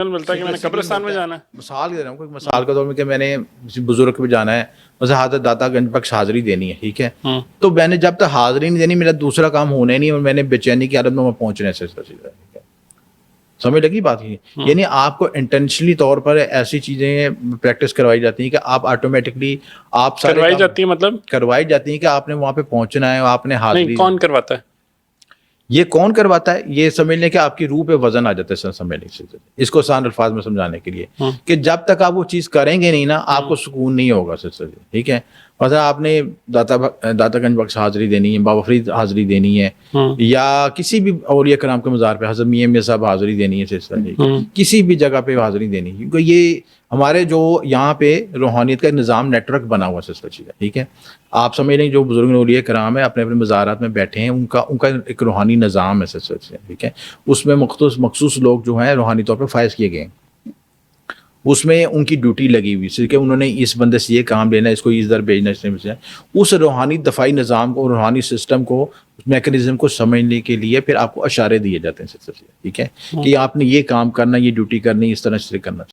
ملتا ہے کہ میں نے قبرستان میں جانا ہے. مثال دے رہا ہوں، کوئی مثال کے طور میں کہ میں نے کسی بزرگ پہ جانا ہے، مثلا حضرت داتا گنج بخش حاضری دینی ہے، ٹھیک ہے، تو میں نے جب تک حاضری نہیں دینی میرا دوسرا کام ہونا ہی نہیں، اور میں نے بے چینی کی حالت میں وہاں پہنچنے سے سمجھ لگی بات کی. یعنی آپ کو انٹینشنلی طور پر ایسی چیزیں پریکٹس کروائی جاتی ہیں کہ آپ آٹومیٹکلی آپ سارے کروائی جاتی ہے مطلب کروائی جاتی ہیں کہ آپ نے وہاں پہ پہنچنا ہے، آپ نے حاضری. نہیں، کون کرواتا ہے؟ یہ کون کرواتا ہے؟ یہ سمجھ لیں کہ آپ کی روح پہ وزن آ جاتا ہے سمجھنے سے. اس کو آسان الفاظ میں سمجھانے کے لیے کہ جب تک آپ وہ چیز کریں گے نہیں نا، آپ کو سکون نہیں ہوگا سلسلے. ٹھیک ہے، مثلا آپ نے داتا گنج بخش حاضری دینی ہے، بابا فرید حاضری دینی ہے، یا کسی بھی اولیاء کرام کے مزار پہ حضرت میاں صاحب حاضری دینی ہے سلسلہ، کسی بھی جگہ پہ حاضری دینی ہے، کیونکہ یہ ہمارے جو یہاں پہ روحانیت کا نظام نیٹ ورک بنا ہوا سلسلہ چیز ہے. ٹھیک ہے، آپ سمجھ لیں جو بزرگ اولیاء کرام ہیں اپنے اپنے مزارات میں بیٹھے ہیں، ان کا ایک روحانی نظام ہے سلسلہ. ٹھیک ہے، اس میں مخصوص لوگ جو ہیں روحانی طور پہ فائز کیے گئے ہیں، اس میں ان کی ڈیوٹی لگی ہوئی صرف کہ انہوں نے اس بندے سے یہ کام لینا ہے، اس کو اس در بھیجنا ہے. اس روحانی دفاعی نظام کو، روحانی سسٹم کو، اس میکنزم کو سمجھنے کے لیے پھر آپ کو اشارے دیے جاتے ہیں. ٹھیک ہے، کہ آپ نے یہ کام کرنا، یہ ڈیوٹی کرنی، اس طرح سے کرنا.